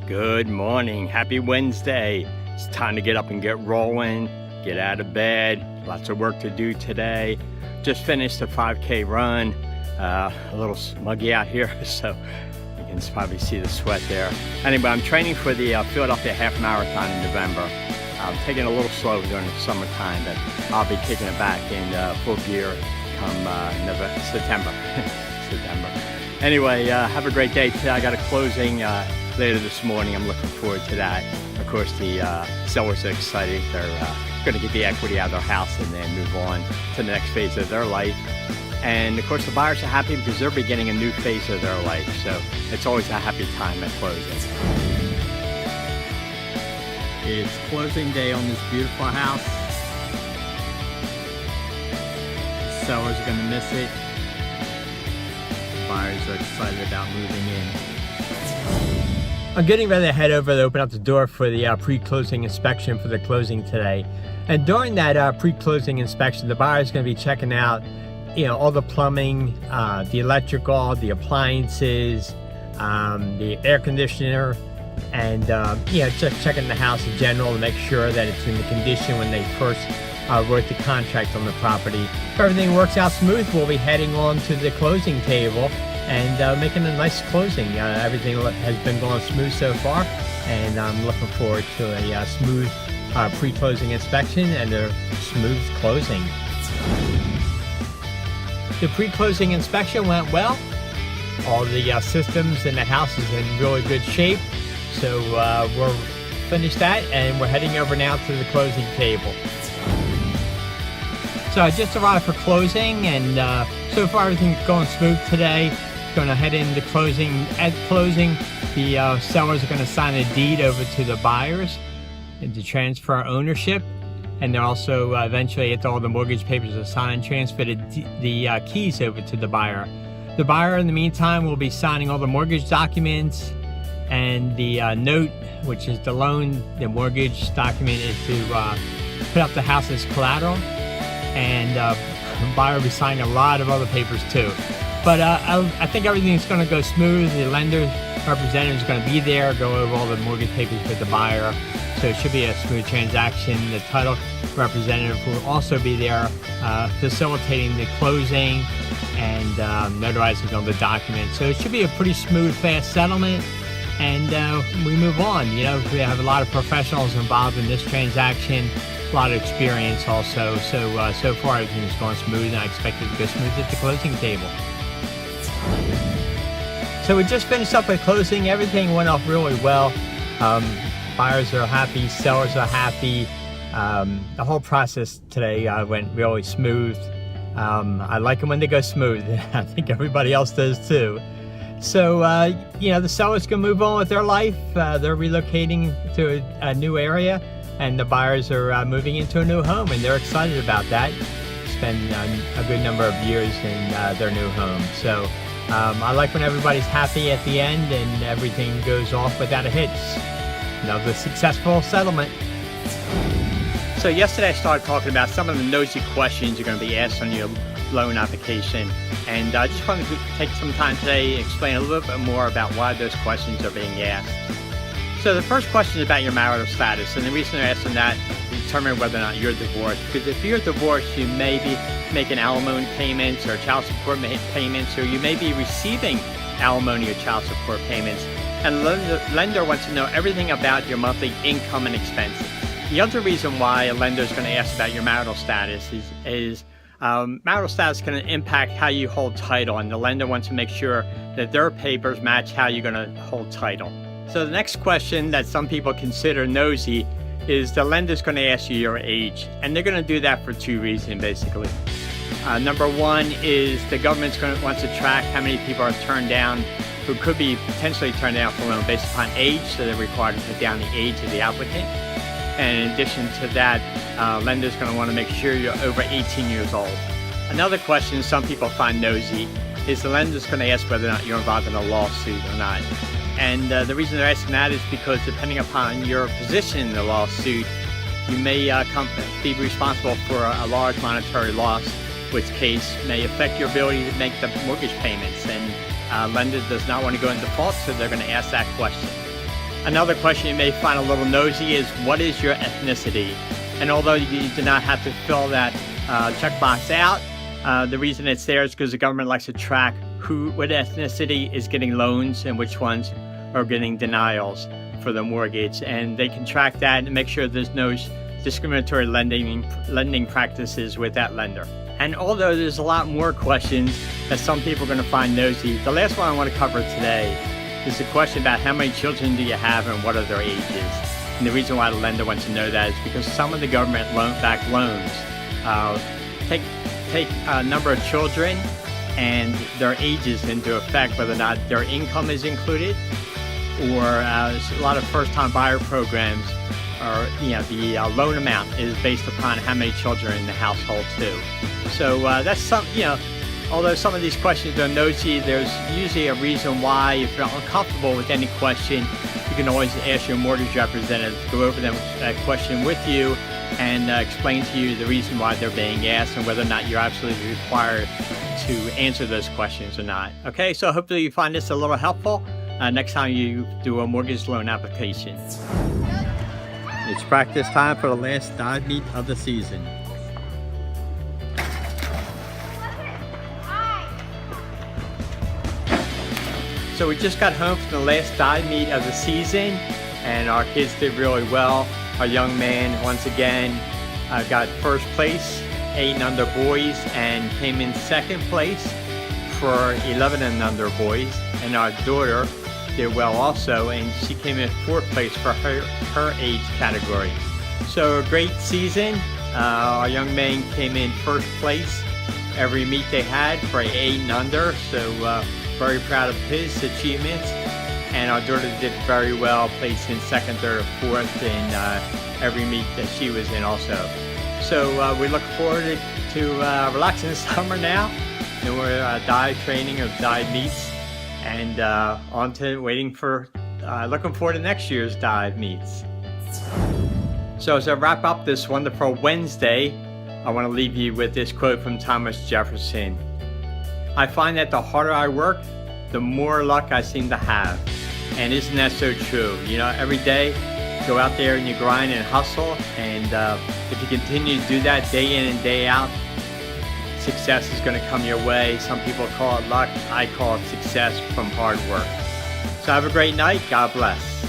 Good morning. Happy Wednesday. It's time to get up and get rolling, get out of bed. Lots of work to do today. Just finished a 5K run. A little muggy out here, so you can probably see the sweat there. Anyway, I'm training for the Philadelphia Half Marathon in November. I'm taking it a little slow during the summertime, but I'll be kicking it back in full gear come September. Anyway, have a great day today. I got a closing later this morning. I'm looking forward to that. Of course, the sellers are excited. They're going to get the equity out of their house and then move on to the next phase of their life. And of course, the buyers are happy because they're beginning a new phase of their life. So it's always a happy time at closing. It's closing day on this beautiful house. The sellers are going to miss it. The buyers are excited about moving in. I'm getting ready to head over to open up the door for the pre-closing inspection for the closing today. And during that pre-closing inspection, the buyer is going to be checking out, all the plumbing, the electrical, the appliances, the air conditioner, and just checking the house in general to make sure that it's in the condition when they first wrote the contract on the property. If everything works out smooth, we'll be heading on to the closing table and making a nice closing. Everything has been going smooth so far, and I'm looking forward to a smooth pre-closing inspection and a smooth closing. The pre-closing inspection went well. All the systems in the house is in really good shape, so we're finished that and we're heading over now to the closing table. So I just arrived for closing, and so far everything's going smooth today. Going to head into closing. At closing, the sellers are going to sign a deed over to the buyers and to transfer ownership, and they're also eventually, after all the mortgage papers are signed, transfer the keys over to the buyer. The buyer, in the meantime, will be signing all the mortgage documents, and the note, which is the loan. The mortgage document is to put up the house as collateral, and the buyer will be signing a lot of other papers too. But I think everything's going to go smooth. The lender representative is going to be there, go over all the mortgage papers with the buyer. So it should be a smooth transaction. The title representative will also be there facilitating the closing and notarizing all the documents. So it should be a pretty smooth, fast settlement. And we move on. We have a lot of professionals involved in this transaction, a lot of experience also. So far everything's going smooth, and I expect it to go smooth at the closing table. So we just finished up with closing. Everything went off really well. Buyers are happy, sellers are happy. The whole process today went really smooth. I like them when they go smooth. I think everybody else does too. So, the sellers can move on with their life. They're relocating to a new area, and the buyers are moving into a new home, and they're excited about that. Spend a good number of years in their new home. So I like when everybody's happy at the end and everything goes off without a hitch. Another successful settlement. So yesterday I started talking about some of the nosy questions you're going to be asked on your loan application, and I just wanted to take some time today to explain a little bit more about why those questions are being asked. So the first question is about your marital status, and the reason they're asking that is to determine whether or not you're divorced. Because if you're divorced, you may be making alimony payments or child support payments, or you may be receiving alimony or child support payments, and the lender wants to know everything about your monthly income and expenses. The other reason why a lender is going to ask about your marital status is marital status can impact how you hold title, and the lender wants to make sure that their papers match how you're going to hold title. So the next question that some people consider nosy is the lender's going to ask you your age, and they're going to do that for two reasons basically. Number one is the government's wants to track how many people are turned down who could be potentially turned down for a loan based upon age, so they're required to put down the age of the applicant. And in addition to that, lender's going to want to make sure you're over 18 years old. Another question some people find nosy is the lender's going to ask whether or not you're involved in a lawsuit or not. And the reason they're asking that is because depending upon your position in the lawsuit, you may be responsible for a large monetary loss, which case may affect your ability to make the mortgage payments. And lender does not want to go in default, so they're going to ask that question. Another question you may find a little nosy is, what is your ethnicity? And although you do not have to fill that checkbox out, the reason it's there is because the government likes to track what ethnicity is getting loans and which ones are getting denials for the mortgage. And they can track that and make sure there's no discriminatory lending practices with that lender. And although there's a lot more questions that some people are going to find nosy, the last one I want to cover today is the question about how many children do you have and what are their ages. And the reason why the lender wants to know that is because some of the government-backed loans take a number of children and their ages into effect, whether or not their income is included, or a lot of first-time buyer programs or the loan amount is based upon how many children in the household too. So that's although some of these questions are nosy, there's usually a reason why. If you're uncomfortable with any question, you can always ask your mortgage representative to go over that question with you and explain to you the reason why they're being asked and whether or not you're absolutely required to answer those questions or not. Okay, so hopefully you find this a little helpful next time you do a mortgage loan application. It's practice time for the last dive meet of the season. So we just got home from the last dive meet of the season, and our kids did really well. Our young man, once again, got first place, 8 and under boys, and came in second place for 11 and under boys. And our daughter did well also, and she came in fourth place for her age category. So a great season. Our young man came in first place every meet they had for 8 and under, so very proud of his achievements. And our daughter did very well, placed in second, third, or fourth in every meet that she was in also. So we look forward to relaxing this summer now. No more dive training or dive meets, and on to looking forward to next year's dive meets. So as I wrap up this wonderful Wednesday, I want to leave you with this quote from Thomas Jefferson. I find that the harder I work, the more luck I seem to have. And isn't that so true? Every day, go out there and you grind and hustle, and if you continue to do that day in and day out, success is going to come your way. Some people call it luck. I call it success from hard work. So have a great night. God bless.